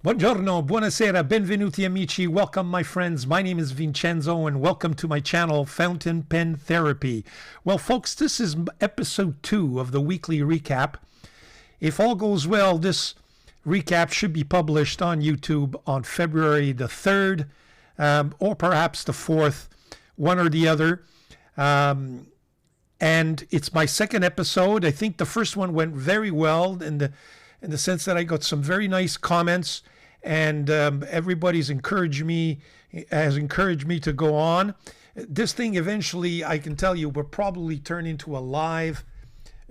Buongiorno, buonasera, benvenuti amici. Welcome, my friends. My name is Vincenzo, and welcome to my channel, Fountain Pen Therapy. Well, folks, this is episode 2 of the weekly recap. If all goes well, this recap should be published on YouTube on February the 3rd, or perhaps the 4th, one or the other. And it's my second episode. I think the first one went very well in the sense that I got some very nice comments, and everybody's encouraged me to go on. This thing eventually, I can tell you, will probably turn into a live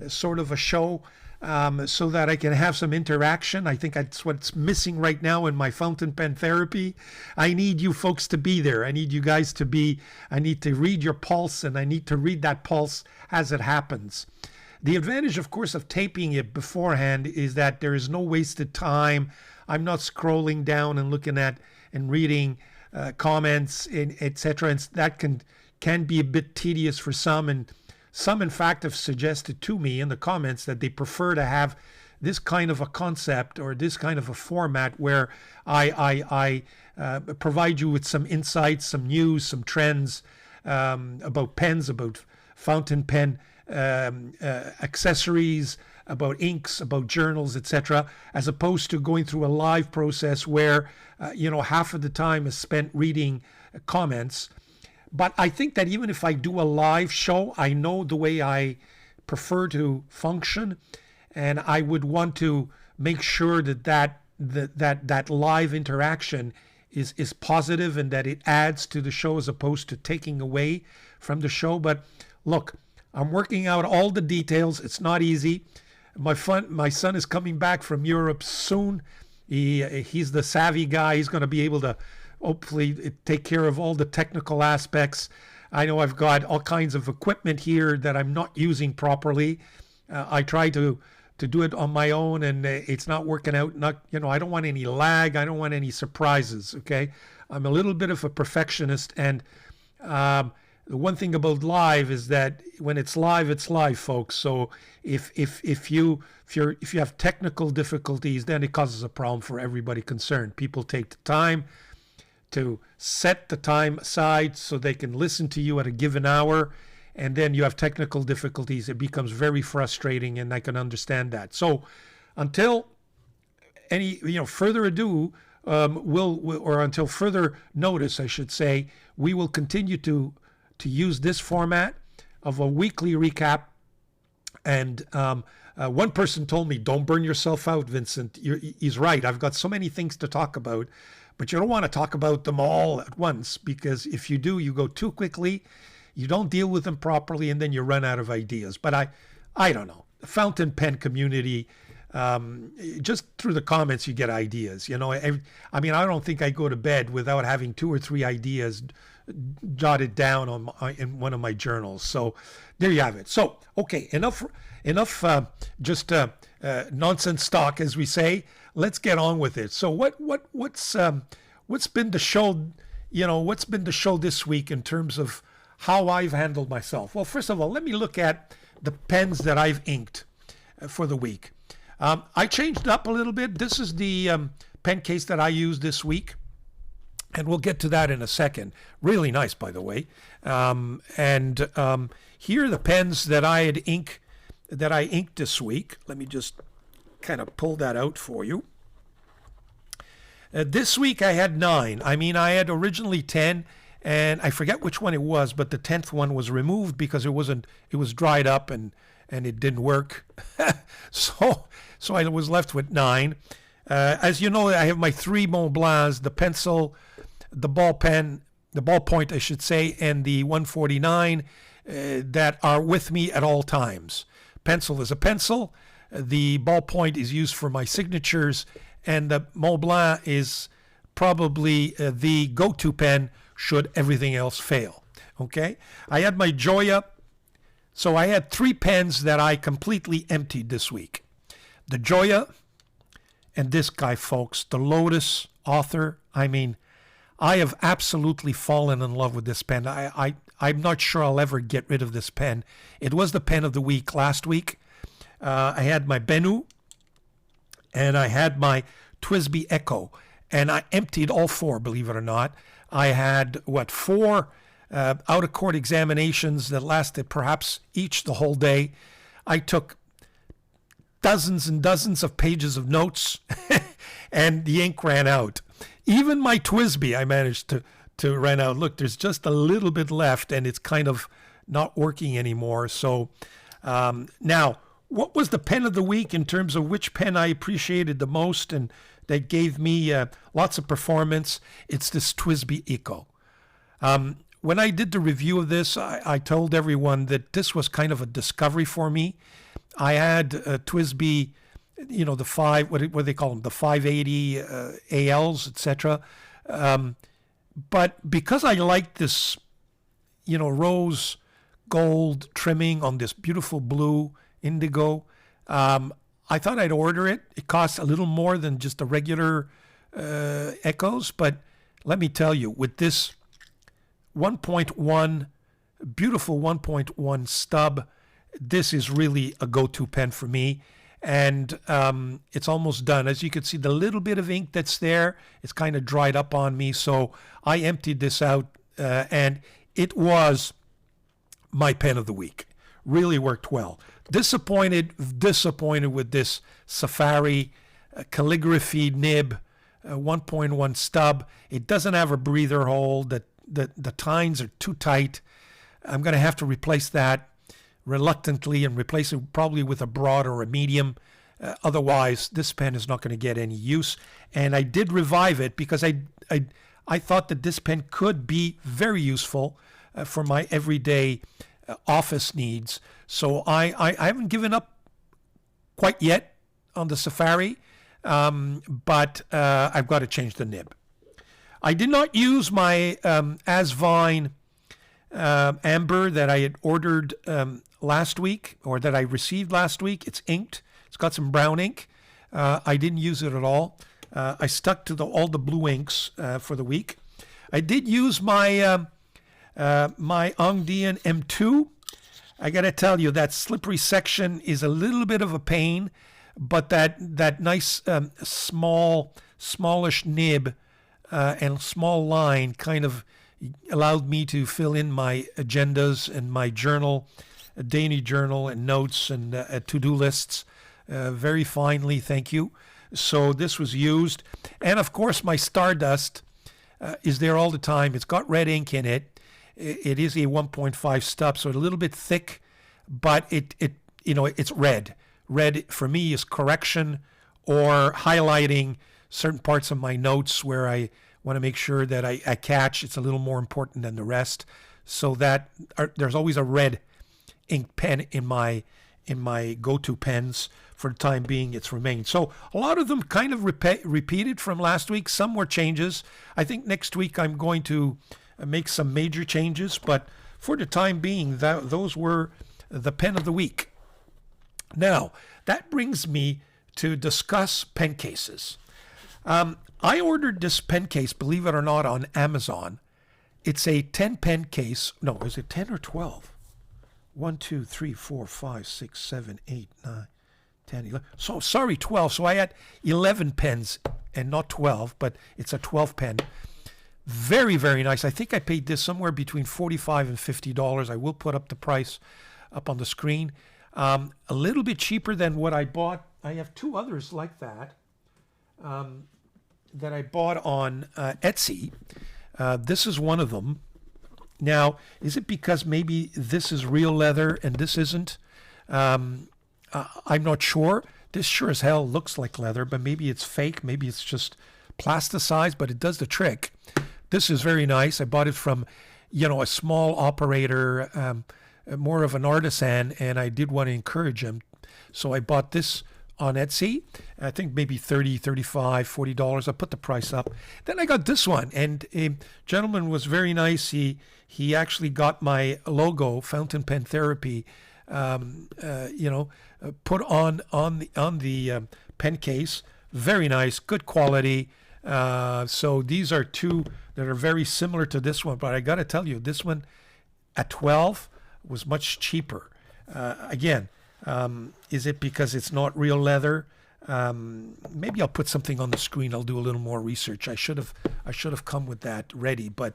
sort of a show, so that I can have some interaction. I think that's what's missing right now in my fountain pen therapy. I need you folks to be there. I need you guys to be, I need to read your pulse, and I need to read that pulse as it happens. The advantage, of course, of taping it beforehand is that there is no wasted time. I'm not scrolling down and looking at and reading comments, etc. And that can be a bit tedious for some. And some, in fact, have suggested to me in the comments that they prefer to have this kind of a concept or this kind of a format where I provide you with some insights, some news, some trends about pens, about fountain pen accessories, about inks, about journals, etc., as opposed to going through a live process where half of the time is spent reading comments. But I think that even if I do a live show, I know the way I prefer to function, and I would want to make sure that live interaction is positive and that it adds to the show as opposed to taking away from the show. But look, I'm working out all the details. It's not easy. My son is coming back from Europe soon. He's the savvy guy. He's going to be able to hopefully take care of all the technical aspects. I know I've got all kinds of equipment here that I'm not using properly. I try to do it on my own, and it's not working out. I don't want any lag. I don't want any surprises. Okay, I'm a little bit of a perfectionist, and the one thing about live is that when it's live, folks. So if you have technical difficulties, then it causes a problem for everybody concerned. People take the time to set the time aside so they can listen to you at a given hour, and then you have technical difficulties. It becomes very frustrating, and I can understand that. So until any further ado, until further notice, I should say, we will continue to use this format of a weekly recap. And one person told me, don't burn yourself out, Vincent. He's right. I've got so many things to talk about, but you don't want to talk about them all at once, because if you do, you go too quickly, you don't deal with them properly, and then you run out of ideas. But I don't know. The fountain pen community, just through the comments, you get ideas. I don't think I go to bed without having 2 or 3 ideas jotted down in one of my journals. So there you have it. So okay, enough just nonsense talk, as we say. Let's get on with it. So what's been the show? What's been the show this week in terms of how I've handled myself? Well, first of all, let me look at the pens that I've inked for the week. I changed up a little bit. This is the pen case that I used this week, and we'll get to that in a second. Really nice, by the way. Here are the pens that I inked this week. Let me just kind of pull that out for you. This week I had 9. I had originally 10, and I forget which one it was, but the 10th one was removed because it was dried up and it didn't work. So I was left with 9. As you know, I have my 3 Mont Blancs, the pencil, the ballpoint, I should say, and the 149 that are with me at all times. Pencil is a pencil. The ballpoint is used for my signatures, and the Mont Blanc is probably the go-to pen should everything else fail. Okay? I had my Joya. So I had 3 pens that I completely emptied this week. The Joya and this guy, folks, the Lotus Author. I have absolutely fallen in love with this pen. I'm not sure I'll ever get rid of this pen. It was the pen of the week last week. I had my Bennu, and I had my Twisby Echo. and I emptied all four, believe it or not. I had, four out-of-court examinations that lasted perhaps each the whole day. I took dozens and dozens of pages of notes, and the ink ran out. Even my TWSBI I managed to run out. Look, there's just a little bit left, and it's kind of not working anymore. So now, what was the pen of the week in terms of which pen I appreciated the most and that gave me lots of performance? It's this TWSBI Eco. When I did the review of this, I told everyone that this was kind of a discovery for me. I had TWSBI, the five, what do they call them, the 580 ALs, etc. But because I liked this, rose gold trimming on this beautiful blue indigo, I thought I'd order it. It costs a little more than just the regular Echos, but let me tell you, with this 1.1, beautiful 1.1 stub, this is really a go-to pen for me. And it's almost done. As you can see, the little bit of ink that's there, it's kind of dried up on me. So I emptied this out, and it was my pen of the week. Really worked well. Disappointed with this Safari calligraphy nib 1.1 stub. It doesn't have a breather hole. The tines are too tight. I'm going to have to replace that reluctantly and replace it probably with a broad or a medium. Otherwise, this pen is not going to get any use. And I did revive it because I thought that this pen could be very useful for my everyday office needs. So I haven't given up quite yet on the Safari, but I've got to change the nib. I did not use my Asvine amber that I had ordered last week, or that I received last week. It's inked. It's got some brown ink. I didn't use it at all. I stuck to all the blue inks for the week. I did use my my Ongdian M2. I got to tell you, that slippery section is a little bit of a pain, but that nice smallish nib and small line kind of allowed me to fill in my agendas and my journal, a daily journal, and notes and to-do lists very finely, thank you. So this was used. And of course, my Stardust is there all the time. It's got red ink in it. It is a 1.5 stub, so a little bit thick, but it's red. Red for me is correction or highlighting certain parts of my notes where I want to make sure that I catch. It's a little more important than the rest, so that there's always a red ink pen in my go-to pens. For the time being, it's remained. So a lot of them kind of repeated from last week. Some were changes. I think next week I'm going to make some major changes, but for the time being, those were the pen of the week. Now, that brings me to discuss pen cases. I ordered this pen case, believe it or not, on Amazon. It's a 10 pen case. No, is it 10 or 12? 1, 2, 3, 4, 5, 6, 7, 8, 9, 10, 11. So, sorry, 12. So I had 11 pens and not 12, but it's a 12 pen. Very, very nice. I think I paid this somewhere between $45 and $50. I will put up the price up on the screen. A little bit cheaper than what I bought. I have two others like that that I bought on Etsy. This is one of them. Now, is it because maybe this is real leather and this isn't? I'm not sure. This sure as hell looks like leather, but maybe it's fake. Maybe it's just plasticized, but it does the trick. This is very nice. I bought it from, a small operator, more of an artisan, and I did want to encourage him. So I bought this on Etsy. I think maybe $30, $35, $40. I put the price up. Then I got this one, and a gentleman was very nice. He actually got my logo, Fountainpentherapy, put on the pen case. Very nice, good quality. So these are two that are very similar to this one, but I got to tell you, this one at 12 was much cheaper. Again, is it because it's not real leather? Maybe I'll put something on the screen. I'll do a little more research. I should have come with that ready. But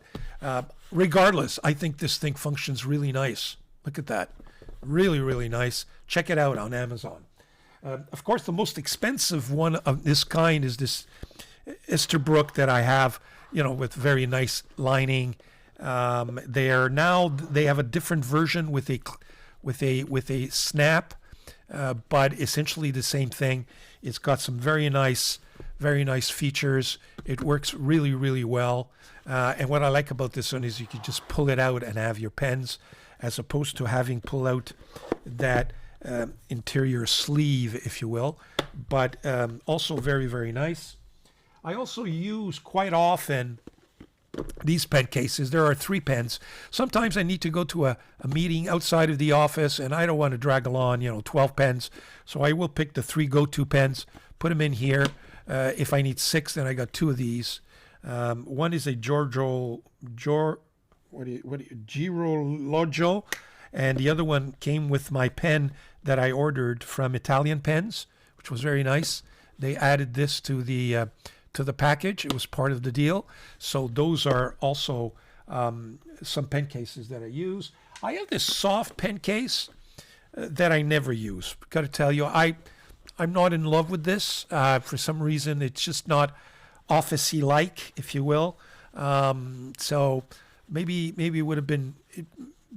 regardless, I think this thing functions really nice. Look at that. Really, really nice. Check it out on Amazon. Of course, the most expensive one of this kind is this Esterbrook that I have, with very nice lining. They have a different version with a snap, but essentially the same thing. It's got some very nice features. It works really, really well. And what I like about this one is you can just pull it out and have your pens, as opposed to having pull out that interior sleeve, if you will. But also very, very nice. I also use quite often these pen cases. There are 3 pens. Sometimes I need to go to a meeting outside of the office and I don't want to drag along 12 pens, so I will pick the 3 go-to pens, put them in here. If I need 6, then I got 2 of these. One is a Girolamo, and the other one came with my pen that I ordered from Italian Pens, which was very nice. They added this to the package. It was part of the deal. So those are also some pen cases that I use. I have this soft pen case that I never use. Got to tell you, I'm not in love with this. For some reason, it's just not officey like, if you will. So maybe it would have been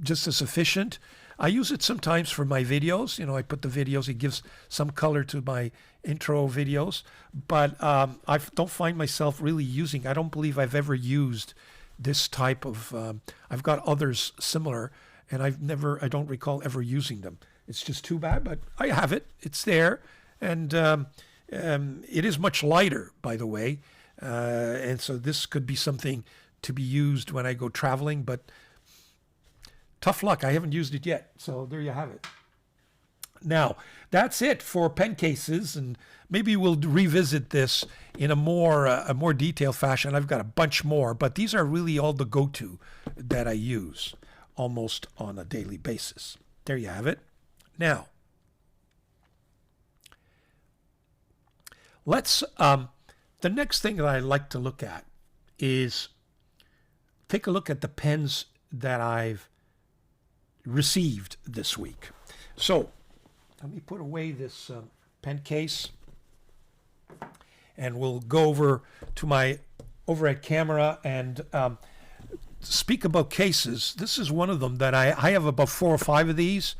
just as efficient. I use it sometimes for my videos. I put the videos, it gives some color to my intro videos, but I don't find myself really using. I don't believe I've ever used this type of, I've got others similar, and I don't recall ever using them. It's just too bad, but I have it. It's there, and it is much lighter, by the way, and so this could be something to be used when I go traveling, but tough luck, I haven't used it yet. So there you have it. Now, that's it for pen cases, and maybe we'll revisit this in a more detailed fashion. I've got a bunch more, but these are really all the go-to that I use almost on a daily basis. There you have it. Now, let's the next thing that I like to look at is take a look at the pens that I've received this week. So let me put away this pen case, and we'll go over to my overhead camera and speak about cases. This is one of them that I have about 4 or 5 of these.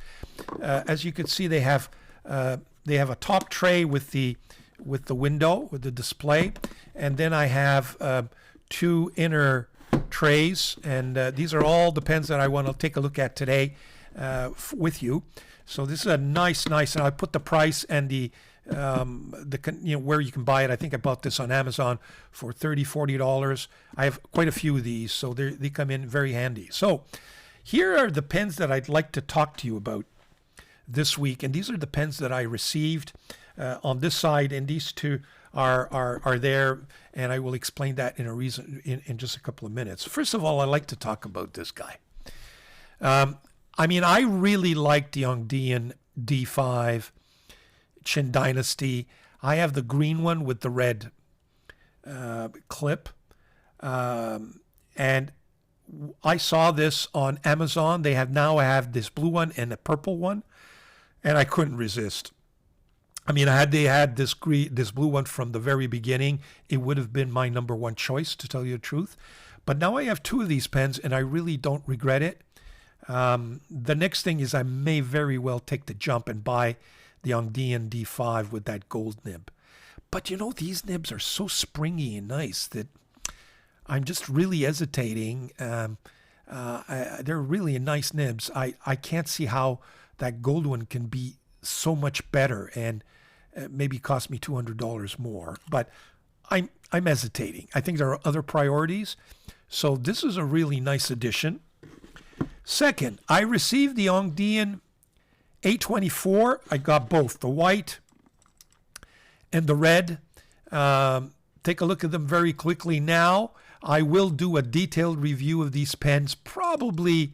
As you can see, they have a top tray with the window, with the display, and then I have 2 inner trays, and these are all the pens that I want to take a look at today with you. So this is a nice, and I put the price and the where you can buy it. I think I bought this on Amazon for $30-$40. I have quite a few of these, so they come in very handy. So here are the pens that I'd like to talk to you about this week, and these are the pens that I received on this side, and these 2 are there, and I will explain that in just a couple of minutes. First of all, I like to talk about this guy. I really like the Dieman D5 Qin Dynasty. I have the green one with the red clip, and I saw this on Amazon. They have this blue one and a purple one, and I couldn't resist. Had they had this blue one from the very beginning, it would have been my number 1 choice, to tell you the truth. But now I have 2 of these pens, and I really don't regret it. The next thing is I may very well take the jump and buy the Dieman D5 with that gold nib. But these nibs are so springy and nice that I'm just really hesitating. They're really nice nibs. I can't see how that gold one can be so much better and maybe cost me $200 more. But I'm hesitating. I think there are other priorities. So this is a really nice addition. Second, I received the Dieman A24. I got both, the white and the red. Take a look at them very quickly now. I will do a detailed review of these pens probably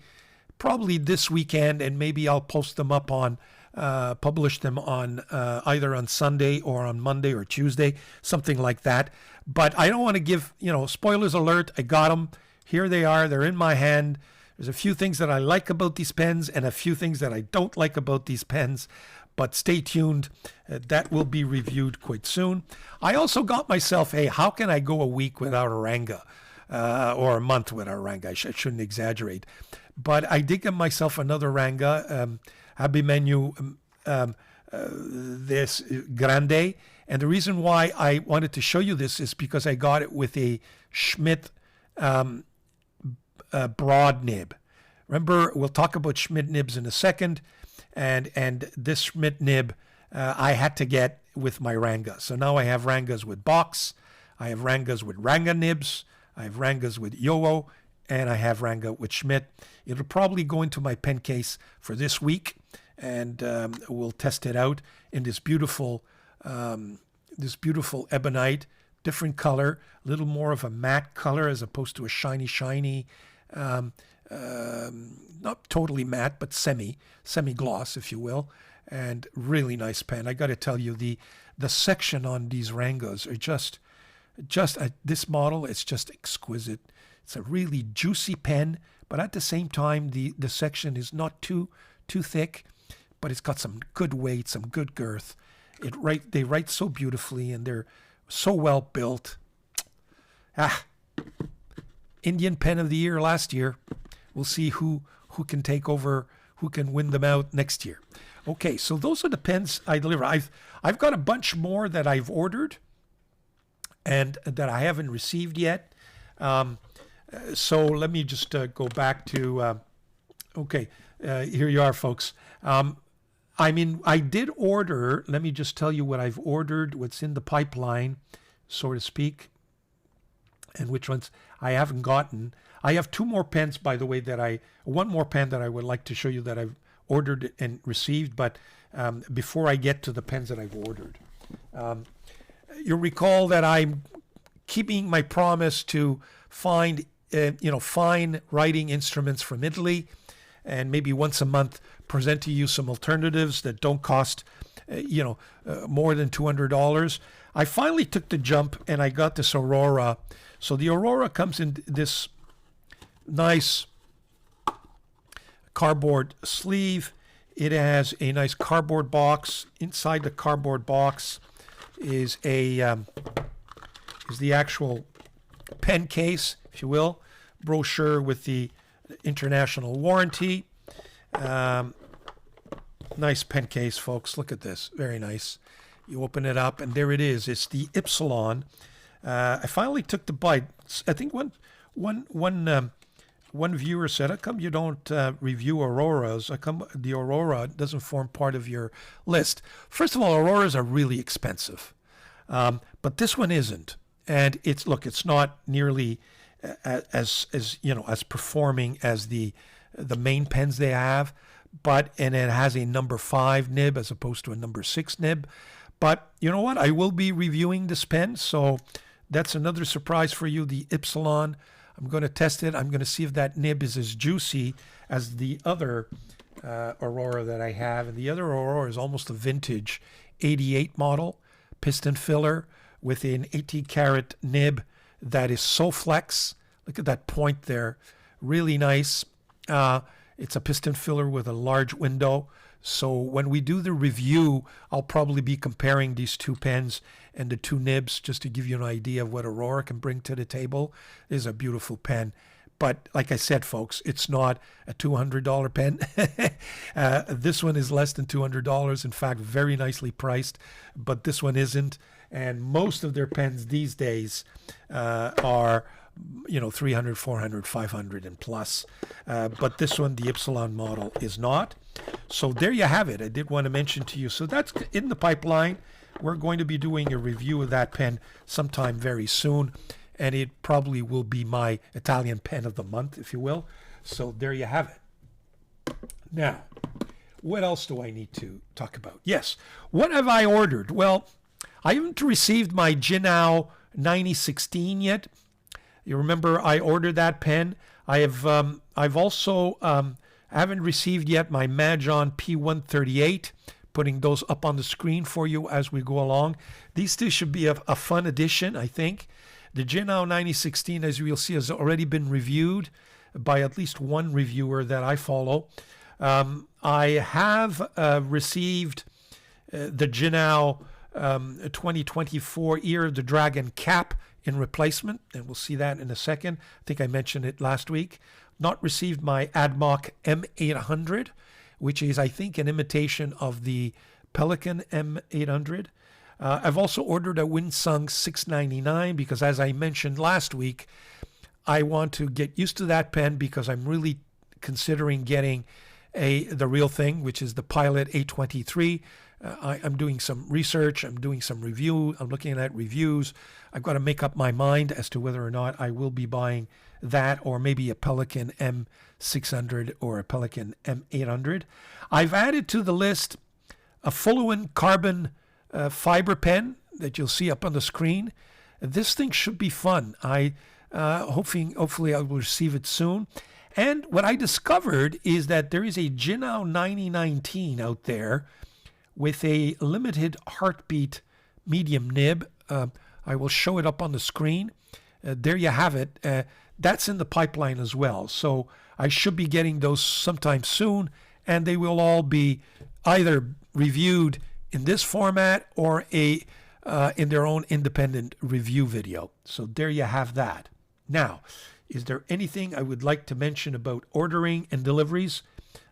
probably this weekend, and maybe I'll post them up on, publish them on either on Sunday or on Monday or Tuesday, something like that. But I don't want to give, spoilers alert. I got them. Here they are. They're in my hand. There's a few things that I like about these pens and a few things that I don't like about these pens. But stay tuned. That will be reviewed quite soon. I also got myself how can I go a week without a Ranga? Or a month without a Ranga? I shouldn't exaggerate. But I did get myself another Ranga, Abimanyu this Grande. And the reason why I wanted to show you this is because I got it with a Schmidt broad nib. Remember, we'll talk about Schmidt nibs in a second. And this Schmidt nib I had to get with my Ranga. So now I have Rangas with box. I have Rangas with Ranga nibs. I have Rangas with Yowo. And I have Ranga with Schmidt. It'll probably go into my pen case for this week. And we'll test it out in this beautiful ebonite, different color, a little more of a matte color as opposed to a shiny, not totally matte, but semi-gloss, if you will, and really nice pen. I got to tell you, the section on these Rangas are just this model. It's just exquisite. It's a really juicy pen, but at the same time, the section is not too thick, but it's got some good weight, some good girth. They write so beautifully, and they're so well built. Indian Pen of the Year last year. We'll see who can take over, who can win them out next year. Okay, so those are the pens I deliver. I've got a bunch more that I've ordered and that I haven't received yet. So let me just go back to, here you are, folks. I did order, let me just tell you what I've ordered, what's in the pipeline, so to speak, and which ones I haven't gotten. I have two more pens, by the way, one more pen that I would like to show you that I've ordered and received, but before I get to the pens that I've ordered. You'll recall that I'm keeping my promise to find, fine writing instruments from Italy, and maybe once a month present to you some alternatives that don't cost, more than $200. I finally took the jump and I got this Aurora. So the Aurora comes in this nice cardboard sleeve. It has a nice cardboard box. Inside the cardboard box is the actual pen case, if you will, brochure with the international warranty. Nice pen case, folks. Look at this. Very nice. You open it up, and there it is. It's the Ypsilon. I finally took the bite. I think one viewer said, "How come you don't review Auroras? How come the Aurora doesn't form part of your list?" First of all, Auroras are really expensive, but this one isn't. And it's not nearly as performing as the main pens they have, and it has a number 5 nib as opposed to a number 6 nib. But you know what? I will be reviewing this pen, so that's another surprise for you, the Ypsilon. I'm going to test it. I'm going to see if that nib is as juicy as the other Aurora that I have. And the other Aurora is almost a vintage 88 model, piston filler with an 18 karat nib that is so flex. Look at that point there. Really nice. It's a piston filler with a large window. So when we do the review, I'll probably be comparing these two pens and the two nibs just to give you an idea of what Aurora can bring to the table. It is a beautiful pen. But like I said, folks, it's not a $200 pen. This one is less than $200. In fact, very nicely priced. But this one isn't. And most of their pens these days are, $300, $400, $500 and plus. But this one, the Ypsilon model, is not. So there you have it. I did want to mention to you. So that's in the pipeline. We're going to be doing a review of that pen sometime very soon. And it probably will be my Italian pen of the month, if you will. So there you have it. Now, what else do I need to talk about? Yes, what have I ordered? Well, I haven't received my Jinao 9016 yet. You remember I ordered that pen. I've also I haven't received yet my Majon P138, putting those up on the screen for you as we go along. These two should be a fun addition, I think. The Jinao 9016, as you'll see, has already been reviewed by at least one reviewer that I follow. I have received the Jinao 2024 Ear of the Dragon cap in replacement, and we'll see that in a second. I think I mentioned it last week. Not received my Admok M800, which is, I think, an imitation of the Pelican M800. I've also ordered a Winsung 699 because, as I mentioned last week, I want to get used to that pen because I'm really considering getting the real thing, which is the Pilot A23. I'm doing some research. I'm doing some review. I'm looking at reviews. I've got to make up my mind as to whether or not I will be buying that or maybe a Pelican M600 or a Pelican M800. I've added to the list a Fuluin carbon fiber pen that you'll see up on the screen. This thing should be fun. Hopefully I will receive it soon. And what I discovered is that there is a Jinao 9019 out there with a limited heartbeat medium nib. I will show it up on the screen. There you have it. That's in the pipeline as well. So I should be getting those sometime soon, and they will all be either reviewed in this format or in their own independent review video. So there you have that. Now, is there anything I would like to mention about ordering and deliveries?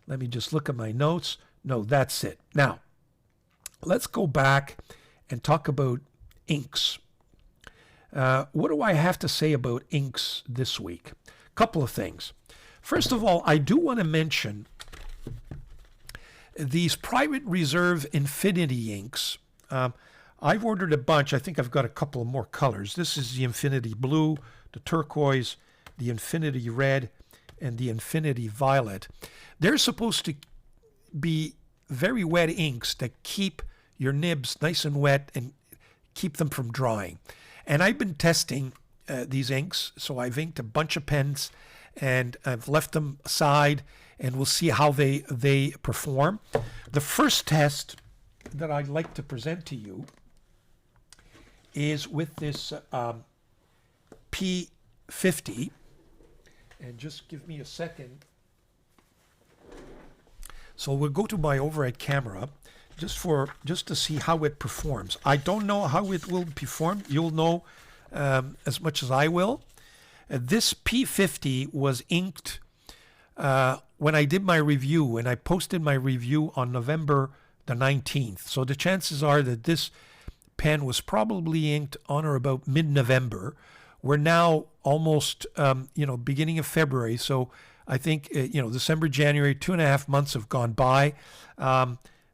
Let me just look at my notes. No, that's it. Now, let's go back and talk about inks. What do I have to say about inks this week? A couple of things. First of all, I do want to mention these private reserve infinity inks. I've ordered a bunch. I think I've got a couple of more colors. This is the infinity blue, the turquoise, the infinity red, and the infinity violet. They're supposed to be very wet inks that keep your nibs nice and wet and keep them from drying. And I've been testing these inks. So I've inked a bunch of pens and I've left them aside, and we'll see how they perform. The first test that I'd like to present to you is with this P50. And just give me a second. So we'll go to my overhead camera just to see how it performs. I don't know how it will perform. You'll know as much as I will. This P50 was inked when I did my review, and I posted my review on November the 19th. So the chances are that this pen was probably inked on or about mid-November. We're now almost, beginning of February. So I think, December, January, 2.5 months have gone by.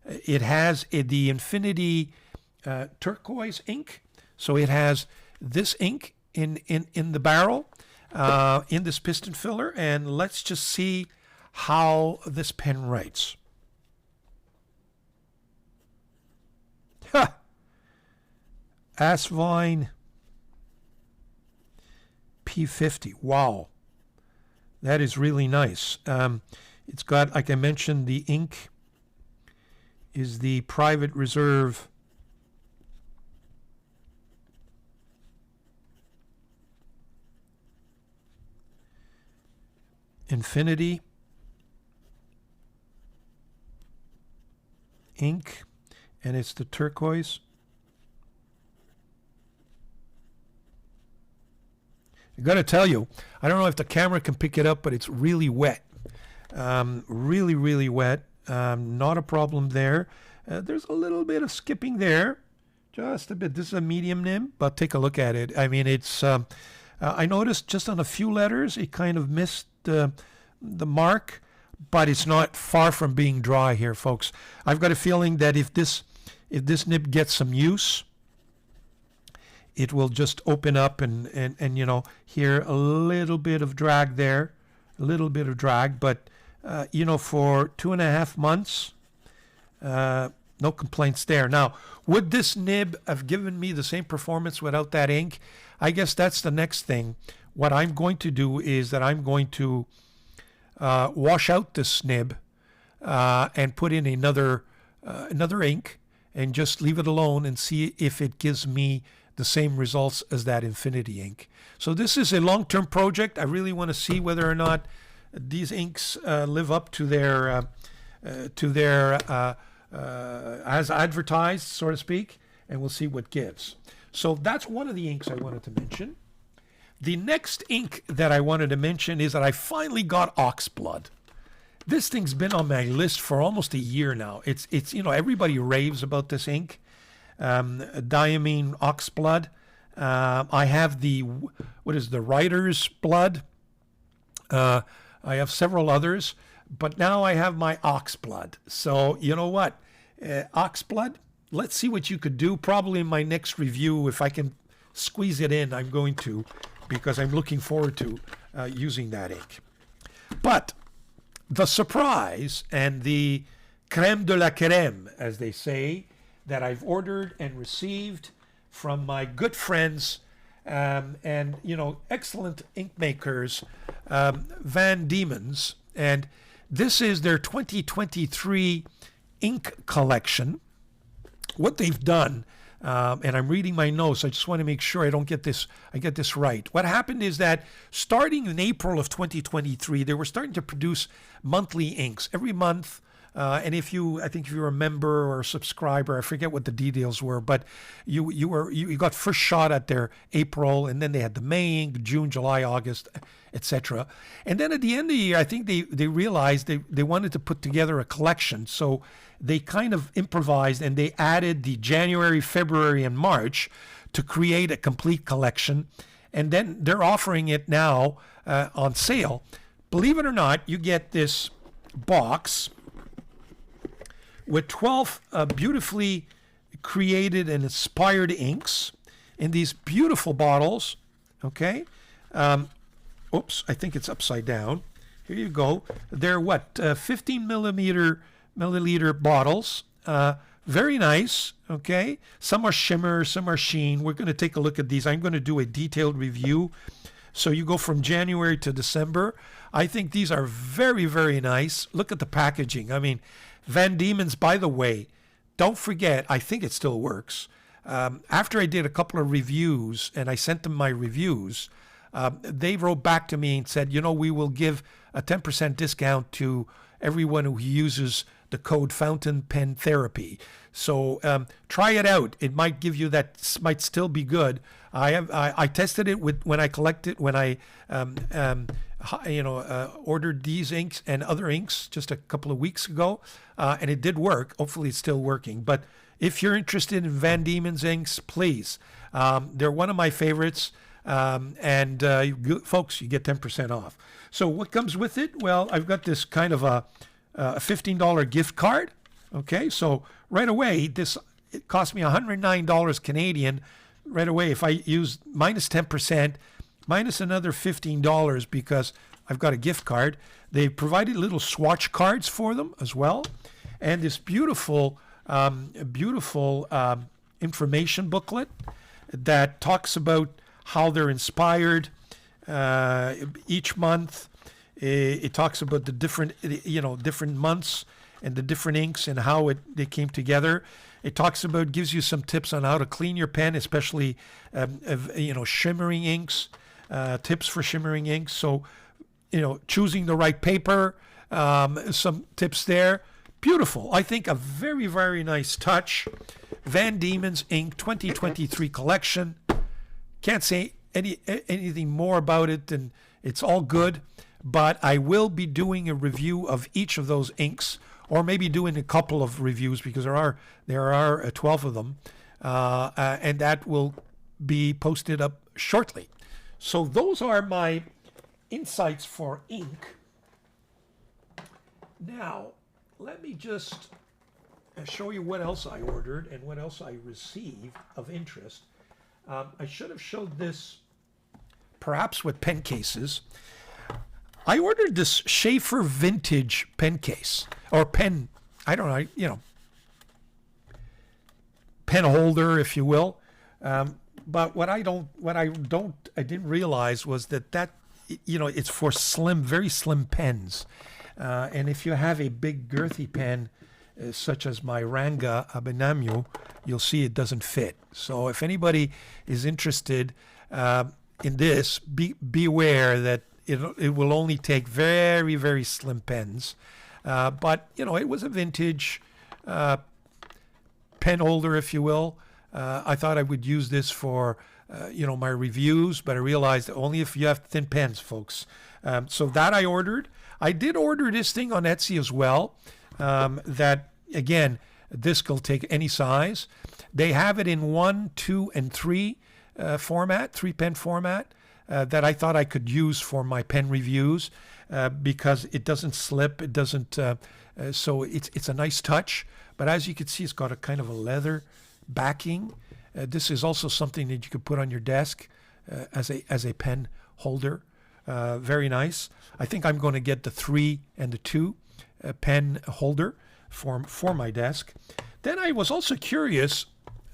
It has the Infinity turquoise ink. So it has this ink in the barrel, in this piston filler. And let's just see how this pen writes. Asvine P50. Wow. That is really nice. It's got, like I mentioned, the ink is the private reserve Infinity ink, and it's the turquoise. I got to tell you, I don't know if the camera can pick it up, but it's really wet. Really, really wet. Not a problem there. There's a little bit of skipping there. Just a bit. This is a medium nib, but take a look at it. I mean, it's... I noticed just on a few letters, it kind of missed the mark, but it's not far from being dry here, folks. I've got a feeling that if this nib gets some use, it will just open up and here a little bit of drag there, a little bit of drag, but for 2.5 months, no complaints there. Now, would this nib have given me the same performance without that ink? I guess that's the next thing. What I'm going to do is that I'm going to wash out this nib and put in another ink and just leave it alone and see if it gives me the same results as that infinity ink. So this is a long-term project. I really want to see whether or not these inks live up to their as advertised, so to speak, and we'll see what gives. So that's one of the inks I wanted to mention. The next ink that I wanted to mention is that I finally got oxblood. This thing's been on my list for almost a year now. It's everybody raves about this ink, Dieman oxblood. I have the writer's blood. I have several others, but now I have my oxblood. So you know what, oxblood. Let's see what you could do. Probably in my next review, if I can squeeze it in, I'm going to, because I'm looking forward to using that ink. But the surprise and the crème de la crème, as they say, that I've ordered and received from my good friends and excellent ink makers, Van Dieman's, and this is their 2023 ink collection. What they've done, and I'm reading my notes, I just want to make sure I get this right. What happened is that starting in April of 2023, they were starting to produce monthly inks every month. And I think if you're a member or a subscriber, I forget what the details were, but you got first shot at their April, and then they had the May ink, June, July, August, etc. And then at the end of the year, I think they realized they wanted to put together a collection. So they kind of improvised and they added the January, February, and March to create a complete collection. And then they're offering it now on sale. Believe it or not, you get this box with 12 beautifully created and inspired inks in these beautiful bottles. Okay. Oops, I think it's upside down. Here you go. They're 15 milliliter bottles. Very nice. Okay. Some are shimmer, some are sheen. We're going to take a look at these. I'm going to do a detailed review. So you go from January to December. I think these are very, very nice. Look at the packaging. I mean, Van Dieman's, by the way, don't forget, I think it still works. After I did a couple of reviews and I sent them my reviews, they wrote back to me and said, we will give a 10% discount to everyone who uses the code fountainpentherapy. So try it out. It might give you that, might still be good. I tested it when I ordered these inks and other inks just a couple of weeks ago, and it did work. Hopefully it's still working. But if you're interested in Van Dieman's inks, please. They're one of my favorites. Folks, you get 10% off. So what comes with it? Well, I've got this kind of a $15 gift card. Okay, so right away, it cost me $109 Canadian. Right away, if I use minus 10%, minus another $15 because I've got a gift card. They provided little swatch cards for them as well, and this beautiful information booklet that talks about how they're inspired each month. It talks about the different months and the different inks and how they came together. It gives you some tips on how to clean your pen, especially shimmering inks, tips for shimmering inks. So, choosing the right paper, some tips there. Beautiful. I think a very, very nice touch. Van Dieman's Ink 2023 collection. Can't say anything more about it than it's all good, but I will be doing a review of each of those inks, or maybe doing a couple of reviews because there are 12 of them, and that will be posted up shortly. So those are my insights for ink. Now, let me just show you what else I ordered and what else I received of interest. I should have showed this perhaps with pen cases. I ordered this Schaefer vintage pen case, or pen, I don't know, pen holder, if you will. But what I didn't realize was that it's for slim, very slim pens. And if you have a big girthy pen, such as my Ranga Abhinamyu, you'll see it doesn't fit. So if anybody is interested in this, be aware that it will only take very, very slim pens. But, it was a vintage pen holder, if you will. I thought I would use this for, my reviews, but I realized only if you have thin pens, folks. So that I ordered. I did order this thing on Etsy as well. That, again, this will take any size. They have it in 1, 2, and 3 format, 3-pen format, that I thought I could use for my pen reviews because it doesn't slip. It doesn't, so it's a nice touch. But as you can see, it's got a kind of a leather backing. This is also something that you could put on your desk as a pen holder. Very nice. I think I'm going to get the 3 and the 2 pen holder for my desk. Then I was also curious.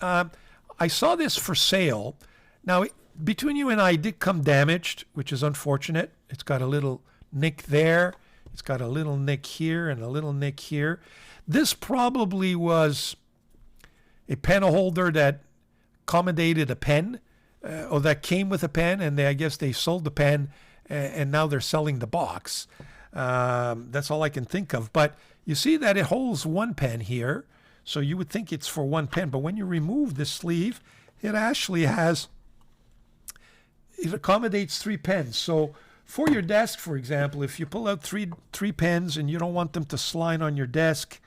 I saw this for sale. Now, between you and I, it did come damaged, which is unfortunate. It's got a little nick there. It's got a little nick here and a little nick here. This probably was a pen holder that accommodated a pen, or that came with a pen, and I guess they sold the pen, and now they're selling the box. That's all I can think of. But you see that it holds one pen here, so you would think it's for one pen. But when you remove the sleeve, it actually it accommodates 3 pens. So for your desk, for example, if you pull out three pens and you don't want them to slide on your desk,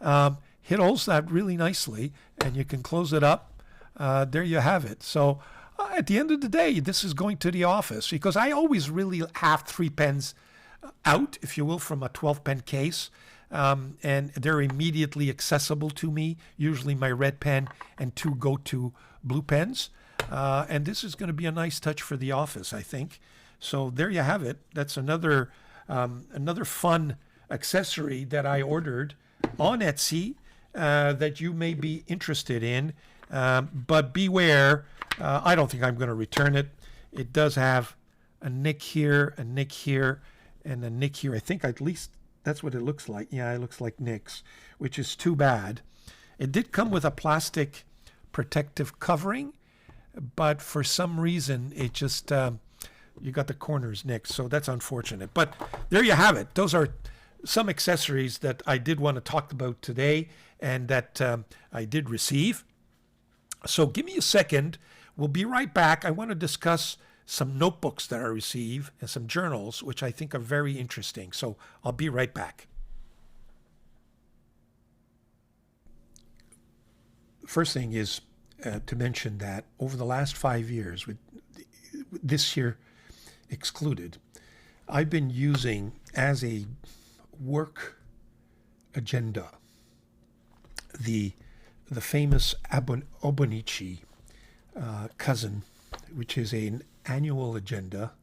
it holds that really nicely, and you can close it up. There you have it. So at the end of the day, this is going to the office, because I always really have 3 pens out, if you will, from a 12-pen case. And they're immediately accessible to me, usually my red pen and 2 go-to blue pens. And this is going to be a nice touch for the office, I think. So there you have it. That's another fun accessory that I ordered on Etsy that you may be interested in. But beware, I don't think I'm going to return it. It does have a nick here, and a nick here. I think at least that's what it looks like. Yeah, it looks like nicks, which is too bad. It did come with a plastic protective covering, but for some reason it just, you got the corners nicked, so that's unfortunate. But there you have it. Those are some accessories that I did want to talk about today, and that I did receive. So give me a second. We'll be right back. I want to discuss some notebooks that I receive and some journals, which I think are very interesting. So I'll be right back. First thing is to mention that over the last 5 years, with this year excluded, I've been using as a work agenda the famous Obonichi cousin, which is an annual agenda.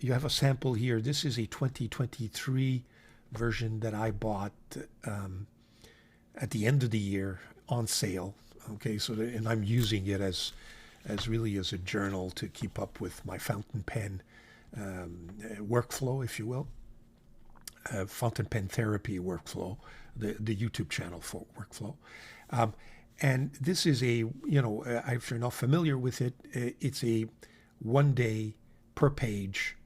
You have a sample here. This is a 2023 version that I bought at the end of the year on sale. Okay, so and I'm using it as really as a journal to keep up with my fountain pen workflow, if you will. Fountain pen therapy workflow, the YouTube channel for workflow. And this is a, if you're not familiar with it, it's a 1 day per page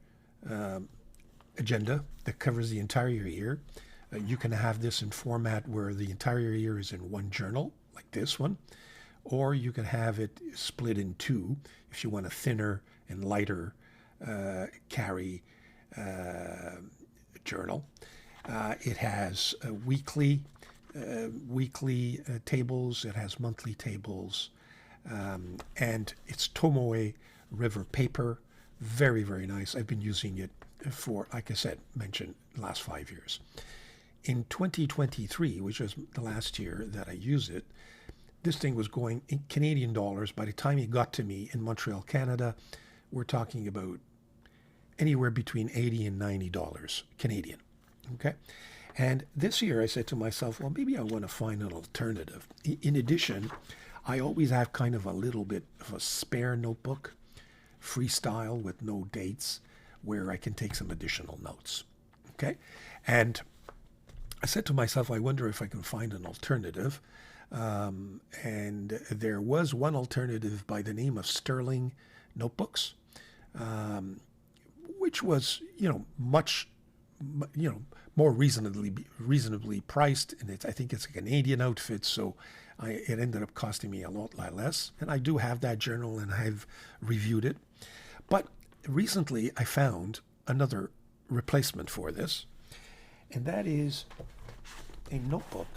agenda that covers the entire year. You can have this in format where the entire year is in one journal, like this one, or you can have it split in 2 if you want a thinner and lighter carry journal. It has weekly tables. It has monthly tables, and it's Tomoe River paper. Very, very nice. I've been using it for, like I said, mentioned last 5 years. In 2023, which was the last year that I used it, this thing was going in Canadian dollars. By the time it got to me in Montreal, Canada, we're talking about anywhere between $80 and $90 Canadian. Okay. And this year I said to myself, well, maybe I want to find an alternative. In addition, I always have kind of a little bit of a spare notebook, freestyle with no dates, where I can take some additional notes. Okay? And I said to myself, I wonder if I can find an alternative. And there was one alternative by the name of Sterling Notebooks, which was, much, more reasonably priced, and I think it's a Canadian outfit, so it ended up costing me a lot less. And I do have that journal, and I've reviewed it. But recently, I found another replacement for this, and that is a notebook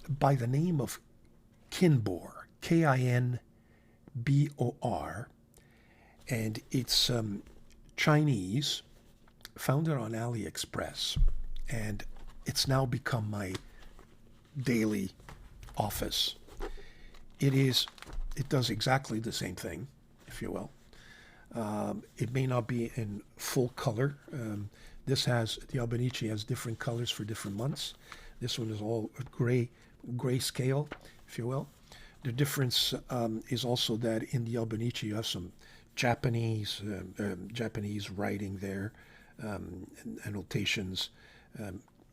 by the name of Kinbor, Kinbor, and it's Chinese, found it on AliExpress, and it's now become my daily office. It does exactly the same thing, if you will. It may not be in full color. The Albanici has different colors for different months. This one is all gray scale, if you will. The difference is also that in the Albanici you have some Japanese writing there, annotations,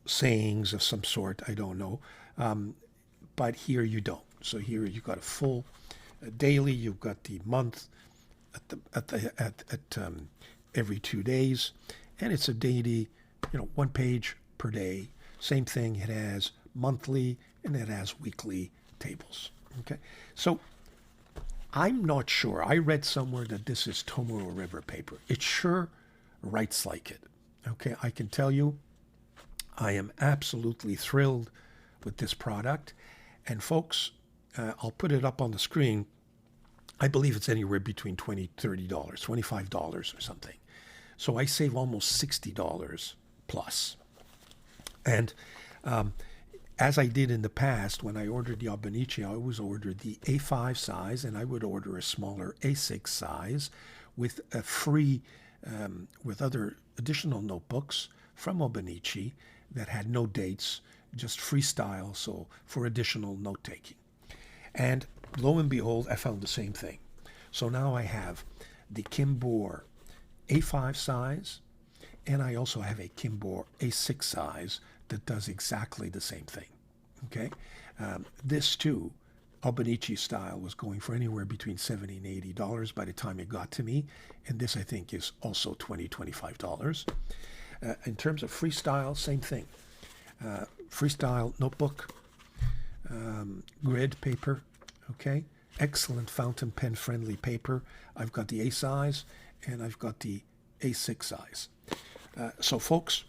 sayings of some sort, I don't know. But here you don't. So here you've got a full daily, you've got the month at every 2 days, and it's a daily, 1 page per day. Same thing, it has monthly and it has weekly tables. Okay, so I'm not sure. I read somewhere that this is Tomorrow River paper. It sure writes like it. Okay, I can tell you, I am absolutely thrilled with this product. And folks, I'll put it up on the screen. I believe it's anywhere between $20, $30, $25 or something. So I save almost $60 plus. And as I did in the past, when I ordered the Albanici, I always ordered the A5 size, and I would order a smaller A6 size with a free, with other additional notebooks from Albanici that had no dates, just freestyle, so for additional note-taking. And lo and behold, I found the same thing. So now I have the Kinbor A5 size, and I also have a Kinbor A6 size that does exactly the same thing. Okay, this too, Albanici style, was going for anywhere between $70 and $80 by the time it got to me, and this I think is also $20, $25. In terms of freestyle, same thing. Freestyle notebook, grid paper. Okay, excellent fountain pen friendly paper. I've got the A size and I've got the A6 size. So folks,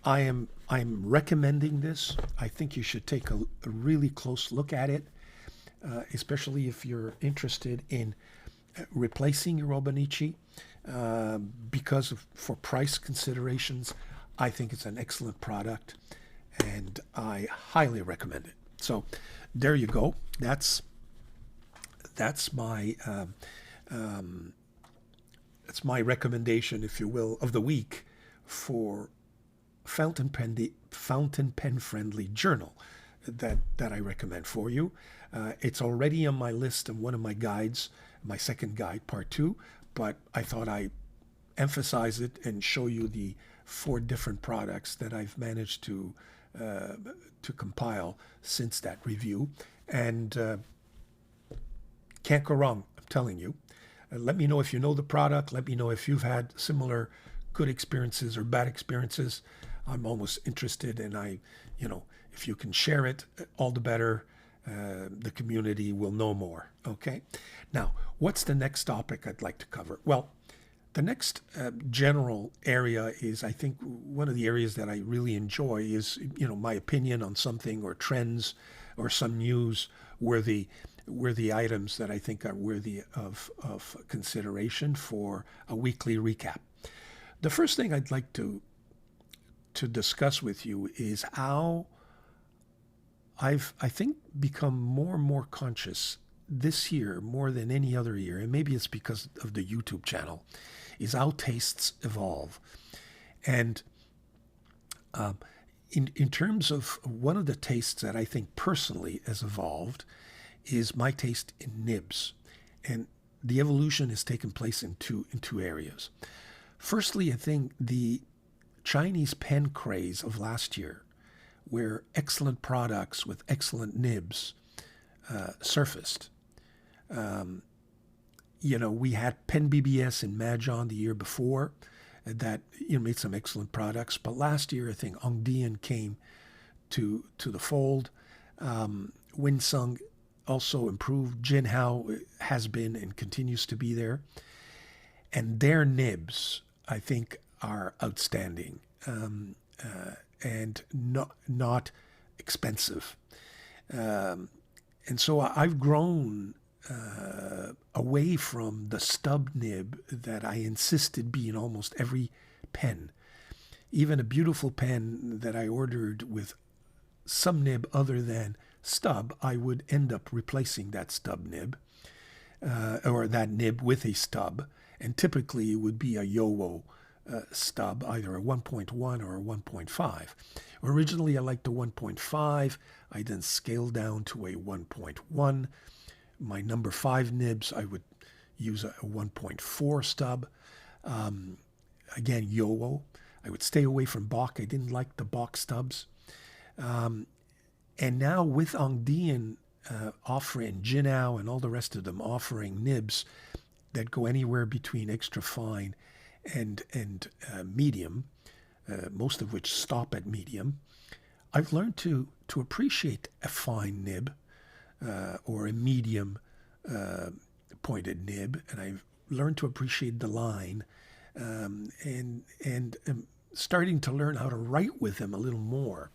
I'm recommending this. I think you should take a really close look at it, especially if you're interested in replacing your Albanici, because for price considerations, I think it's an excellent product, and I highly recommend it. So there you go. That's my recommendation, if you will, of the week for fountain pen friendly journal that I recommend for you. It's already on my list of one of my guides, my second guide, part 2, but I thought I'd emphasize it and show you the 4 different products that I've managed to compile since that review. And can't go wrong, I'm telling you. Let me know if you know the product. Let me know if you've had similar good experiences or bad experiences. I'm almost interested, and if you can share it, all the better. The community will know more. Okay. Now, what's the next topic I'd like to cover? Well, the next general area is, I think, one of the areas that I really enjoy is, my opinion on something or trends or some news worthy items that I think are worthy of consideration for a weekly recap. The first thing I'd like to discuss with you is how I've, I think, become more and more conscious this year, more than any other year, and maybe it's because of the YouTube channel, is how tastes evolve. And in terms of one of the tastes that I think personally has evolved is my taste in nibs. And the evolution has taken place in two areas. Firstly, I think the Chinese pen craze of last year, where excellent products with excellent nibs surfaced. We had Pen BBS and Mahjong the year before that made some excellent products. But last year, I think Dieman came to the fold. Winsung also improved. Jinhao has been and continues to be there. And their nibs, I think, are outstanding and not expensive. And so I've grown away from the stub nib that I insisted be in almost every pen. Even a beautiful pen that I ordered with some nib other than stub, I would end up replacing that stub nib or that nib with a stub. And typically it would be a Yowo stub, either a 1.1 or a 1.5. Originally I liked the 1.5. I then scaled down to a 1.1. My number 5 nibs, I would use a 1.4 stub. Again, Yowo. I would stay away from Bach. I didn't like the Bach stubs. And now with Dieman offering, Jinhao and all the rest of them offering nibs that go anywhere between extra fine and medium, most of which stop at medium, I've learned to appreciate a fine nib or a medium pointed nib, and I've learned to appreciate the line and starting to learn how to write with them a little more.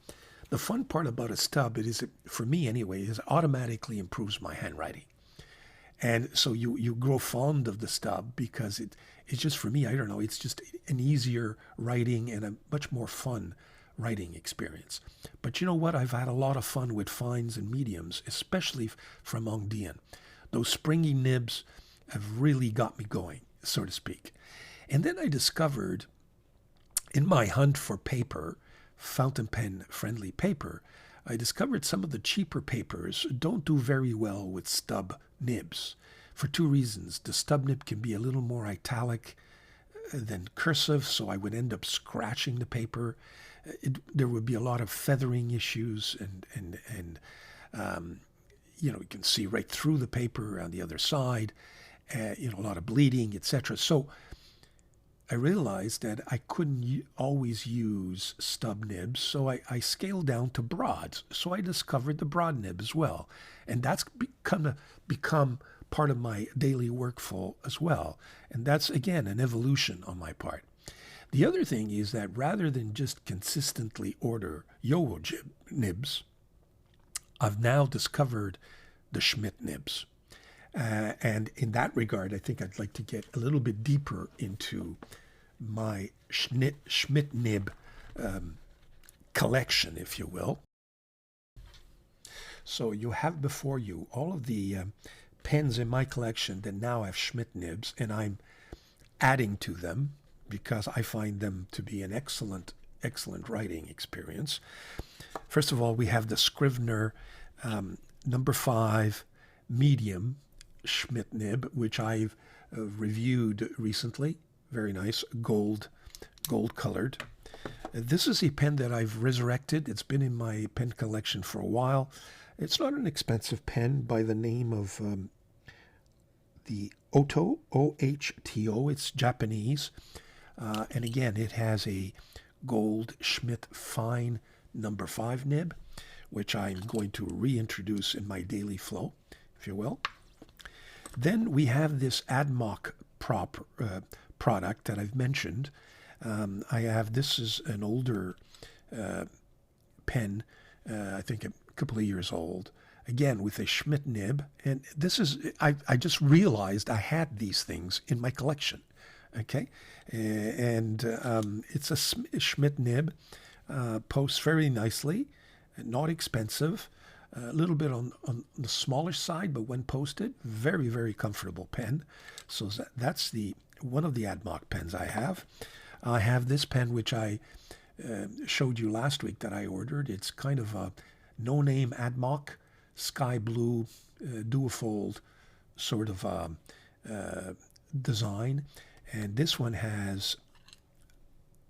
The fun part about a stub, for me anyway, is it automatically improves my handwriting. And so you grow fond of the stub because it's just, for me, I don't know, it's just an easier writing and a much more fun writing experience. But you know what? I've had a lot of fun with fines and mediums, especially from Dieman. Those springy nibs have really got me going, so to speak. And then I discovered, in my hunt for paper, fountain pen friendly paper, I discovered some of the cheaper papers don't do very well with stub nibs for two reasons. The stub nib can be a little more italic than cursive, so I would end up scratching the paper. There would be a lot of feathering issues, and you can see right through the paper on the other side. A lot of bleeding, etc. So I realized that I couldn't always use stub nibs, so I scaled down to broads. So I discovered the broad nib as well, and that's become part of my daily workflow as well. And that's, again, an evolution on my part. The other thing is that rather than just consistently order Yowo nibs, I've now discovered the Schmidt nibs. And in that regard, I think I'd like to get a little bit deeper into my Schmidt nib collection, if you will. So you have before you all of the pens in my collection that now have Schmidt nibs, and I'm adding to them because I find them to be an excellent writing experience. First of all, we have the Scrivener number 5 medium Schmidt nib, which I've reviewed recently. Very nice, gold colored. This is a pen that I've resurrected. It's been in my pen collection for a while. It's not an expensive pen, by the name of the Ohto, O-H-T-O. It's Japanese. And again, it has a gold Schmidt fine number 5 nib, which I'm going to reintroduce in my daily flow, if you will. Then we have this AdMock product that I've mentioned. This is an older pen, I think a couple of years old, again with a Schmidt nib. And this is, I just realized I had these things in my collection. Okay, and it's a Schmidt nib, posts very nicely, not expensive, a little bit on the smallish side, but when posted, very, very comfortable pen. So that's one of the AdMock pens I have. I have this pen, which I showed you last week that I ordered. It's kind of a no-name AdMock, sky blue, duofold sort of design, and this one has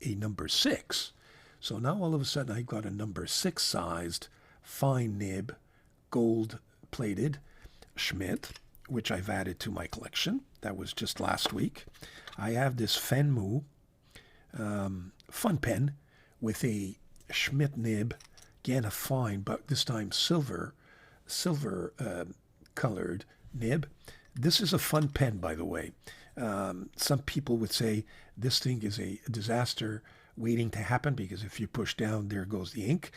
a number 6. So now all of a sudden I got a number 6 sized fine nib, gold plated Schmidt, which I've added to my collection. That was just last week. I have this Fenmu fun pen with a Schmidt nib, again a fine, but this time silver colored nib. This is a fun pen, by the way. Some people would say this thing is a disaster waiting to happen, because if you push down, there goes the ink.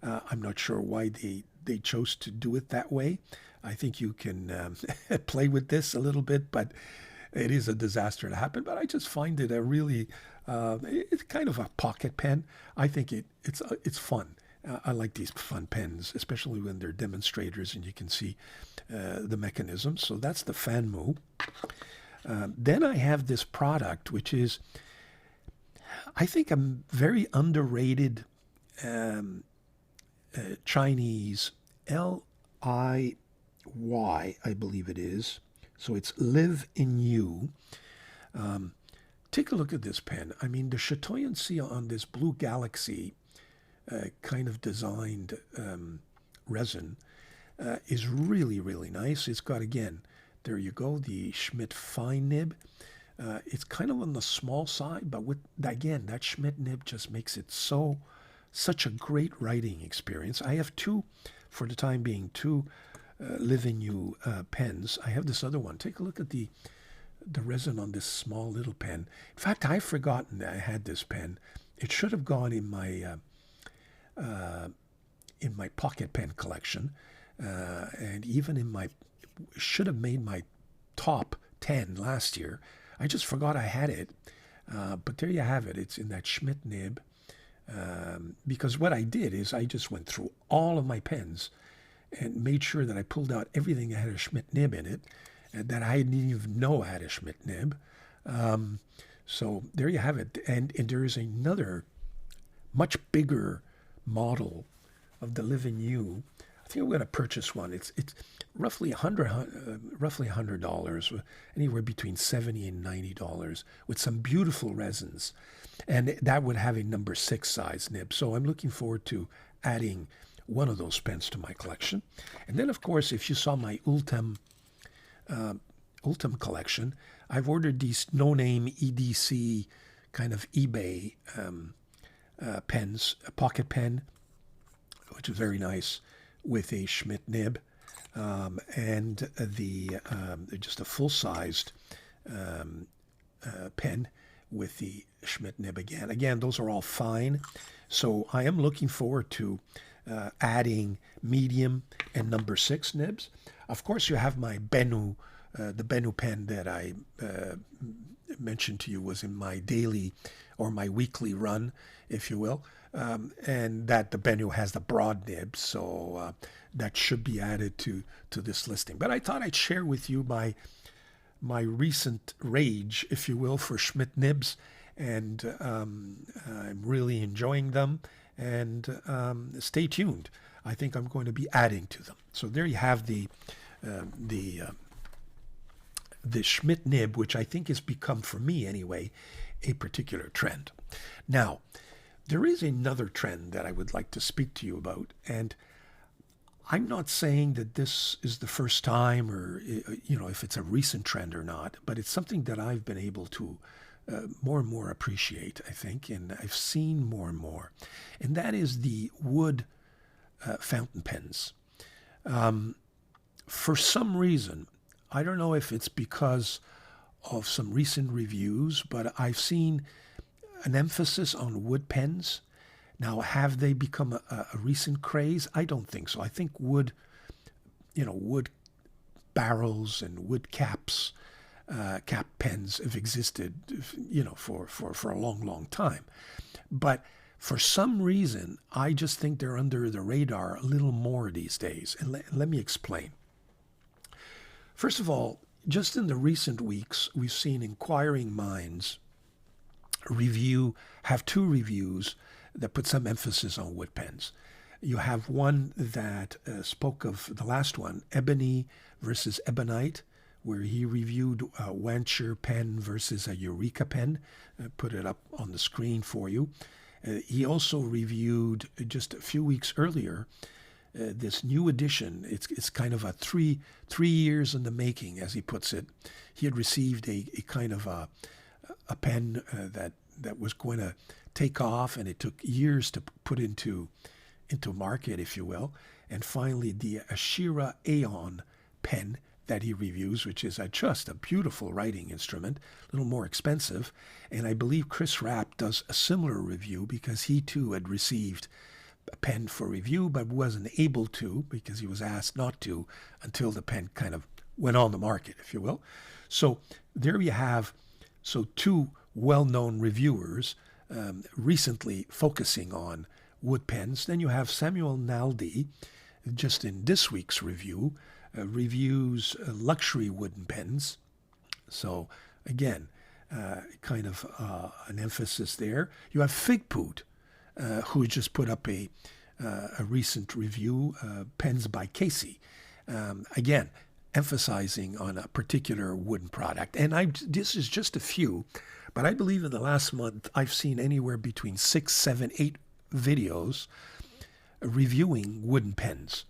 I'm not sure why they chose to do it that way. I think you can play with this a little bit, but it is a disaster to happen. But I just find it a really, it's kind of a pocket pen. I think it's fun. I like these fun pens, especially when they're demonstrators and you can see the mechanism. So that's the Fanmu. Then I have this product, which is, I think, a very underrated Chinese Liy, I believe it is. So it's Live in You. Take a look at this pen. I mean, the chatoyancy on this Blue Galaxy kind of designed resin is really, really nice. It's got, again, there you go, the Schmidt fine nib. It's kind of on the small side, but with, again, that Schmidt nib just makes it such a great writing experience. I have two, for the time being, two Live in You pens. I have this other one. Take a look at the resin on this small little pen. In fact, I've forgotten that I had this pen. It should have gone in my pocket pen collection, and even in my, should have made my top 10 last year. I just forgot I had it, but there you have it. It's in that Schmidt nib, because what I did is I just went through all of my pens and made sure that I pulled out everything that had a Schmidt nib in it, and that I didn't even know I had a Schmidt nib. So there you have it. And there is another much bigger model of the Live in You. I think I'm going to purchase one. It's roughly $100, anywhere between $70 and $90, with some beautiful resins, and that would have a number 6 size nib. So I'm looking forward to adding one of those pens to my collection. And then, of course, if you saw my Ultem collection, I've ordered these no-name EDC kind of eBay pens, a pocket pen, which is very nice, with a Schmidt nib, and just a full-sized pen with the Schmidt nib again. Again, those are all fine. So I am looking forward to adding medium and number 6 nibs. Of course, you have my Benu, the Benu pen that I mentioned to you was in my daily or my weekly run, if you will, and that the Benu has the broad nib, so that should be added to this listing. But I thought I'd share with you my recent rage, if you will, for Schmidt nibs, and I'm really enjoying them. And stay tuned. I think I'm going to be adding to them. So there you have the Schmidt nib, which I think has become, for me anyway, a particular trend. Now, there is another trend that I would like to speak to you about, and I'm not saying that this is the first time, or if it's a recent trend or not, but it's something that I've been able to more and more appreciate, I think, and I've seen more and more, and that is the wood fountain pens. For some reason, I don't know if it's because of some recent reviews, but I've seen an emphasis on wood pens. Now, have they become a recent craze? I don't think so. I think wood barrels and wood caps, cap pens have existed, for a long, long time. But for some reason, I just think they're under the radar a little more these days. And let me explain. First of all, just in the recent weeks, we've seen Inquiring Minds have two reviews that put some emphasis on wood pens. You have one that spoke of the last one, ebony versus ebonite, where he reviewed a Wancher pen versus a Eureka pen. Put it up on the screen for you. He also reviewed just a few weeks earlier this new edition. It's kind of a three years in the making, as he puts it. He had received a kind of a pen that was going to take off, and it took years to put into market, if you will. And finally, the Ashira Aeon pen that he reviews, which is just a beautiful writing instrument, a little more expensive. And I believe Chris Rapp does a similar review because he too had received a pen for review, but wasn't able to because he was asked not to until the pen kind of went on the market, if you will. So there you have two well-known reviewers recently focusing on wood pens. Then you have Samuel Naldi, just in this week's review, reviews luxury wooden pens. So again, kind of an emphasis there. You have Figpoot, who just put up a recent review, Pens by Casey. Again, emphasizing on a particular wooden product. And this is just a few, but I believe in the last month I've seen anywhere between 6, 7, 8 videos reviewing wooden pens.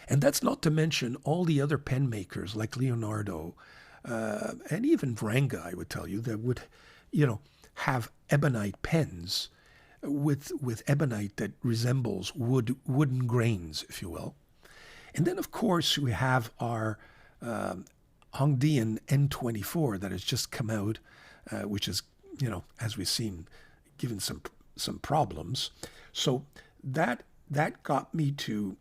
And that's not to mention all the other pen makers like Leonardo and even Vranga, I would tell you, that would, have ebonite pens with ebonite that resembles wooden grains, if you will. And then, of course, we have our Hongdian N24 that has just come out, which is, as we've seen, given some problems. So that got me to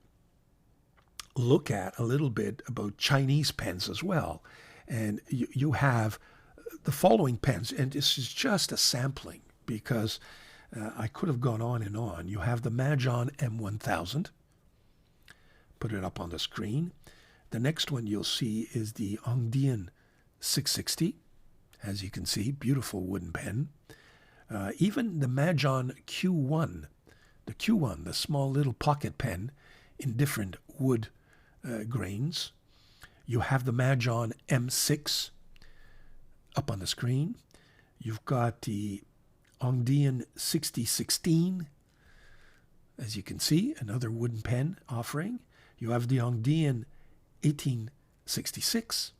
look at a little bit about Chinese pens as well. And you have the following pens, and this is just a sampling because I could have gone on and on. You have the Majon M1000. Put it up on the screen. The next one you'll see is the Hongdian 660. As you can see, beautiful wooden pen. Even the Majon Q1, the small little pocket pen in different wood grains. You have the Majon M6 up on the screen. You've got the Hongdian 6016, as you can see, another wooden pen offering. You have the Hongdian 1866.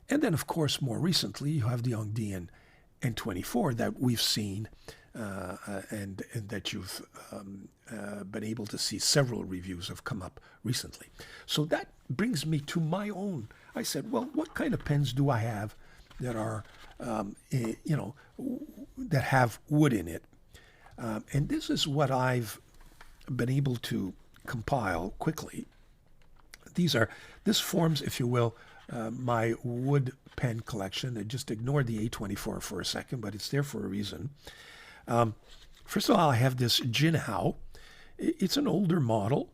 And then, of course, more recently, you have the Hongdian N24 that we've seen and that you've been able to see. Several reviews have come up recently. So that brings me to my own. I said, well, what kind of pens do I have that are, that have wood in it? And this is what I've been able to compile quickly. This forms, if you will, my wood pen collection. I just ignored the A24 for a second, but it's there for a reason. First of all, I have this Jinhao. It's an older model,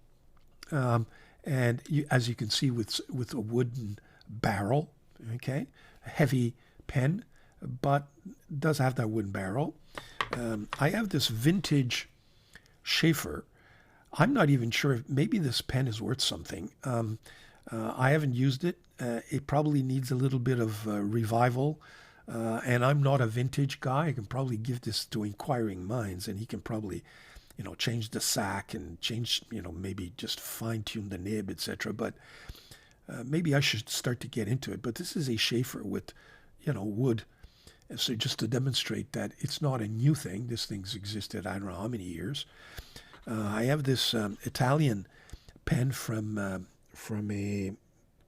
and as you can see, with a wooden barrel. Okay, a heavy pen, but does have that wooden barrel. I have this vintage Schaefer. I'm not even sure if maybe this pen is worth something. I haven't used it. It probably needs a little bit of revival. And I'm not a vintage guy. I can probably give this to Inquiring Minds, and he can probably, change the sack and change, maybe just fine-tune the nib, etc. But maybe I should start to get into it. But this is a Schaefer with, wood. So just to demonstrate that it's not a new thing. This thing's existed, I don't know how many years. I have this Italian pen from a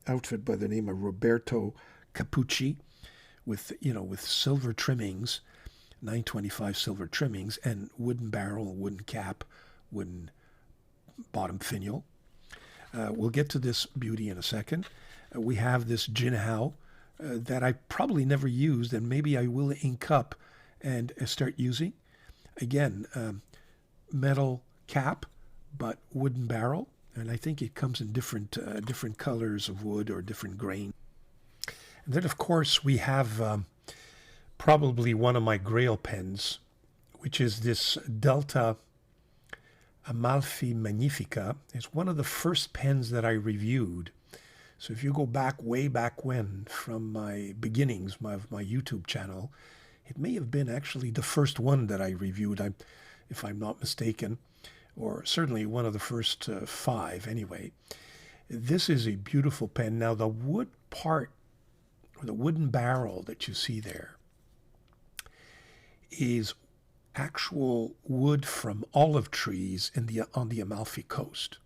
outfit by the name of Roberto Capucci, with silver trimmings, 925 silver trimmings, and wooden barrel, wooden cap, wooden bottom finial. We'll get to this beauty in a second. We have this Jinhao that I probably never used, and maybe I will ink up and start using. Again, metal cap, but wooden barrel, and I think it comes in different colors of wood or different grain. And then, of course, we have probably one of my grail pens, which is this Delta Amalfi Magnifica. It's one of the first pens that I reviewed. So if you go back, way back when, from my beginnings, my YouTube channel, it may have been actually the first one that I reviewed, if I'm not mistaken, or certainly one of the first 5 anyway. This is a beautiful pen. Now the wood part, or the wooden barrel that you see there, is actual wood from olive trees on the Amalfi Coast.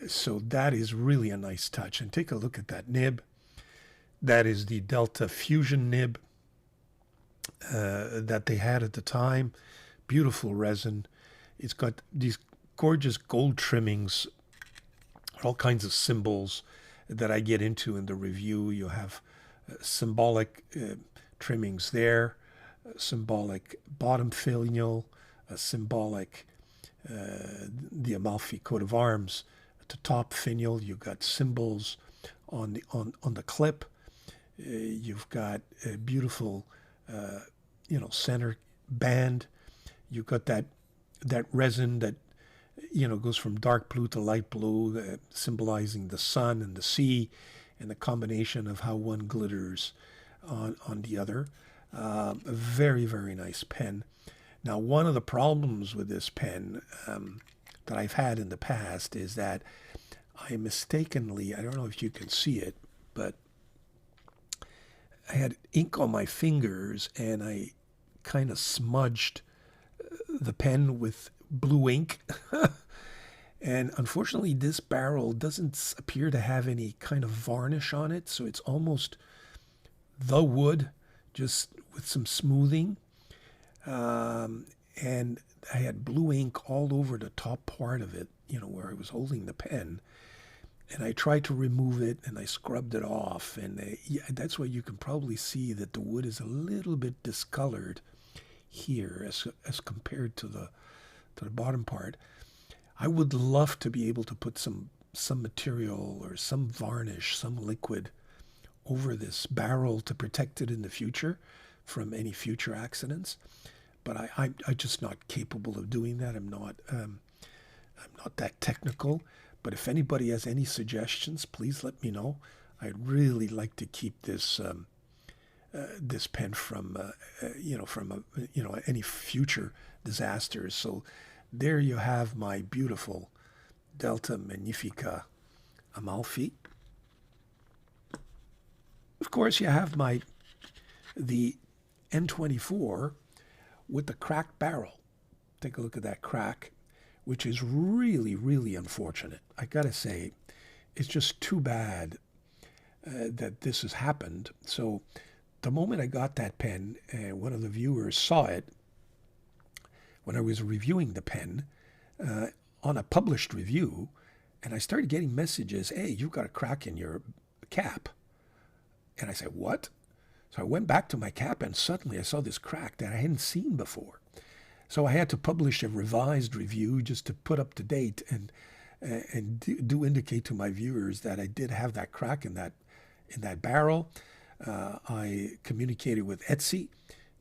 So that is really a nice touch. And take a look at that nib. That is the Delta Fusion nib that they had at the time. Beautiful resin. It's got these gorgeous gold trimmings, all kinds of symbols that I get into in the review. You have symbolic trimmings there, symbolic bottom finial, symbolic the Amalfi coat of arms. At the top finial, you've got symbols on the clip. You've got a beautiful center band. You've got that resin that goes from dark blue to light blue, symbolizing the sun and the sea, and the combination of how one glitters on the other. A very, very nice pen. Now, one of the problems with this pen that I've had in the past is that I mistakenly, I don't know if you can see it, but I had ink on my fingers and I kind of smudged the pen with blue ink. And unfortunately, this barrel doesn't appear to have any kind of varnish on it, so it's almost the wood, just with some smoothing. And I had blue ink all over the top part of it, where I was holding the pen. And I tried to remove it, and I scrubbed it off. And that's why you can probably see that the wood is a little bit discolored here as compared to the bottom part. I would love to be able to put some material or some varnish, some liquid over this barrel to protect it in the future from any future accidents. But I'm just not capable of doing that. I'm not that technical. But if anybody has any suggestions, please let me know. I'd really like to keep this this pen from any future disasters. So there you have my beautiful Delta Magnifica Amalfi. Of course, you have the N24 with the cracked barrel. Take a look at that crack, which is really, really unfortunate. I gotta say, it's just too bad that this has happened. So the moment I got that pen, one of the viewers saw it when I was reviewing the pen on a published review, and I started getting messages, "Hey, you've got a crack in your cap." And I said, "What?" So I went back to my cap, and suddenly I saw this crack that I hadn't seen before. So I had to publish a revised review just to put up to date and do indicate to my viewers that I did have that crack in that barrel. I communicated with Etsy,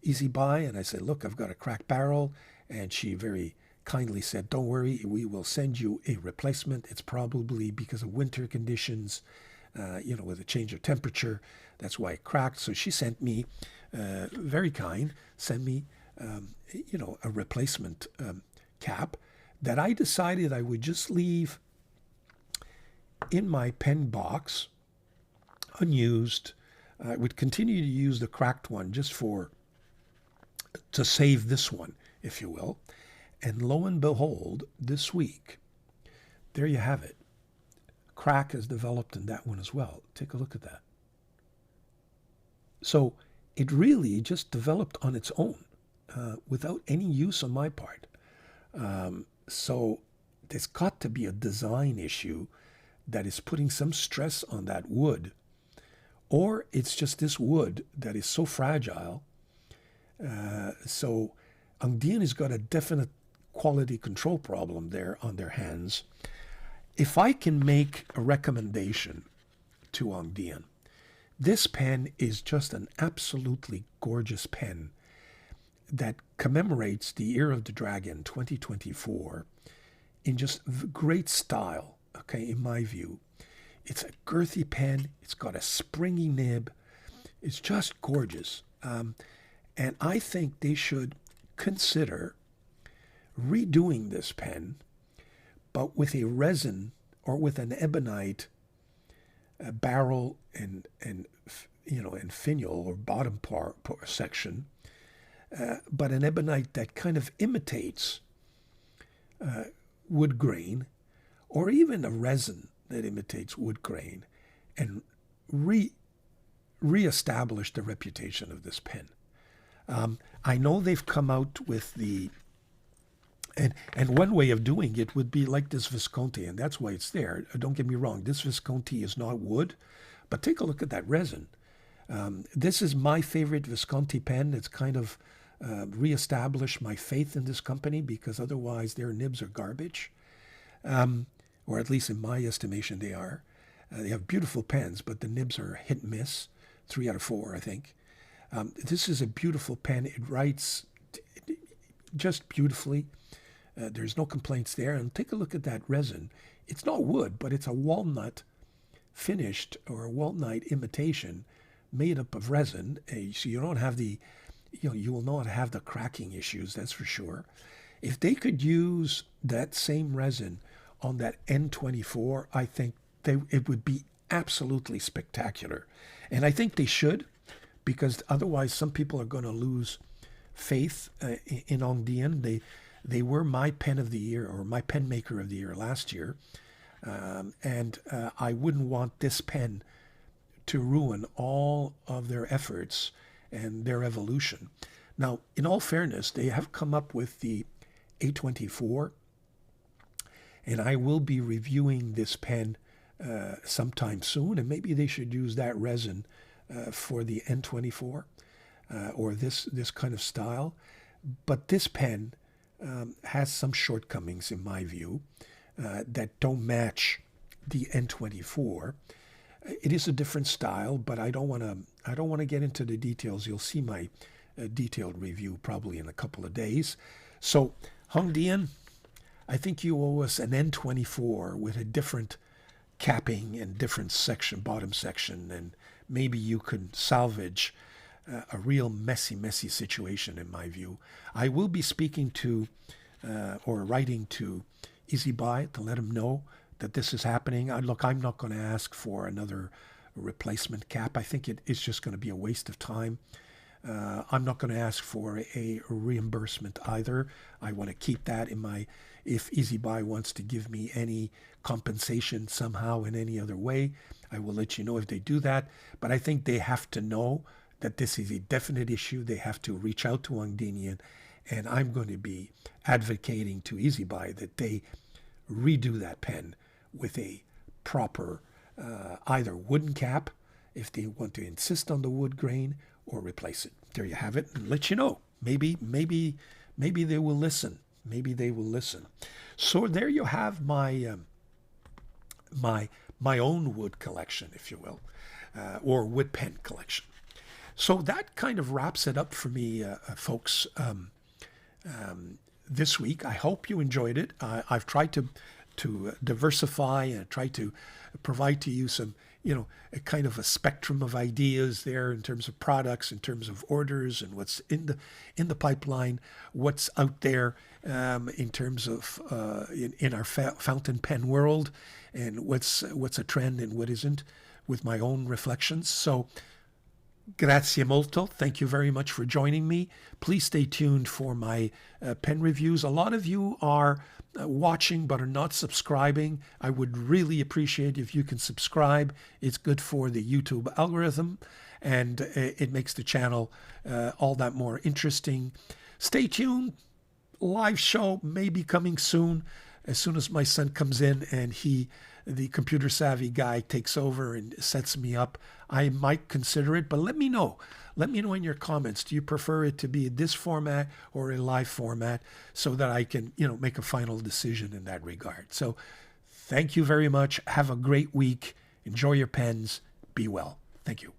Easy Buy, and I said, "Look, I've got a cracked barrel." And she very kindly said, "Don't worry, we will send you a replacement. It's probably because of winter conditions, with a change of temperature. That's why it cracked." So she sent me, very kind, sent me, a replacement cap that I decided I would just leave in my pen box, unused. I would continue to use the cracked one just to save this one, if you will. And lo and behold, this week, there you have it. Crack has developed in that one as well. Take a look at that. So it really just developed on its own, without any use on my part. So there's got to be a design issue that is putting some stress on that wood, or it's just this wood that is so fragile. So Dieman has got a definite quality control problem there on their hands. If I can make a recommendation to Dieman, this pen is just an absolutely gorgeous pen that commemorates the Year of the Dragon 2024 in just great style, okay, in my view. It's a girthy pen. It's got a springy nib. It's just gorgeous. And I think they should consider redoing this pen, but with a resin or with an ebonite barrel and finial or bottom part section, but an ebonite that kind of imitates wood grain, or even a resin that imitates wood grain, and reestablish the reputation of this pen. I know they've come out with and one way of doing it would be like this Visconti, and that's why it's there. Don't get me wrong, this Visconti is not wood, but take a look at that resin. This is my favorite Visconti pen. It's kind of reestablished my faith in this company, because otherwise their nibs are garbage, or at least in my estimation they are. They have beautiful pens, but the nibs are hit and miss, 3 out of 4, I think. This is a beautiful pen. It writes just beautifully. There's no complaints there. And take a look at that resin. It's not wood, but it's a walnut finished, or a walnut imitation made up of resin. So you don't have you will not have the cracking issues, that's for sure. If they could use that same resin on that N24, I think it would be absolutely spectacular. And I think they should, because otherwise some people are going to lose faith in Dieman. They were my pen of the year, or my pen maker of the year last year. And I wouldn't want this pen to ruin all of their efforts and their evolution. Now, in all fairness, they have come up with the A24, and I will be reviewing this pen sometime soon, and maybe they should use that resin for the N24 or this kind of style. But this pen has some shortcomings, in my view, that don't match the N24. It is a different style, but I don't want to get into the details. You'll see my detailed review probably in a couple of days. So, Dieman, I think you owe us an N24 with a different capping and different bottom section, and maybe you could salvage a real messy situation, in my view. I will be speaking to or writing to Easy Buy to let them know that this is happening. Look, I'm not going to ask for another replacement cap. I think it's just going to be a waste of time. I'm not going to ask for a reimbursement either. I want to keep that in my, if Easy Buy wants to give me any compensation somehow in any other way, I will let you know if they do that. But I think they have to know that this is a definite issue. They have to reach out to Dieman, and I'm going to be advocating to Easy Buy that they redo that pen with a proper either wooden cap, if they want to insist on the wood grain, or replace it. There you have it, and let you know. Maybe they will listen. Maybe they will listen. So there you have my my own wood collection, if you will, or wood pen collection. So that kind of wraps it up for me, folks, this week. I hope you enjoyed it. I've tried to diversify and try to provide to you some, a kind of a spectrum of ideas there in terms of products, in terms of orders, and what's in the pipeline, what's out there in terms of in our fountain pen world, and what's a trend and what isn't, with my own reflections. So, grazie molto. Thank you very much for joining me. Please stay tuned for my pen reviews. A lot of you are watching but are not subscribing. I would really appreciate if you can subscribe. It's good for the YouTube algorithm, and it makes the channel all that more interesting. Stay tuned. Live show may be coming soon. As soon as my son comes in and the computer savvy guy takes over and sets me up, I might consider it, but let me know. Let me know in your comments. Do you prefer it to be this format or a live format, so that I can, make a final decision in that regard. So thank you very much. Have a great week. Enjoy your pens. Be well. Thank you.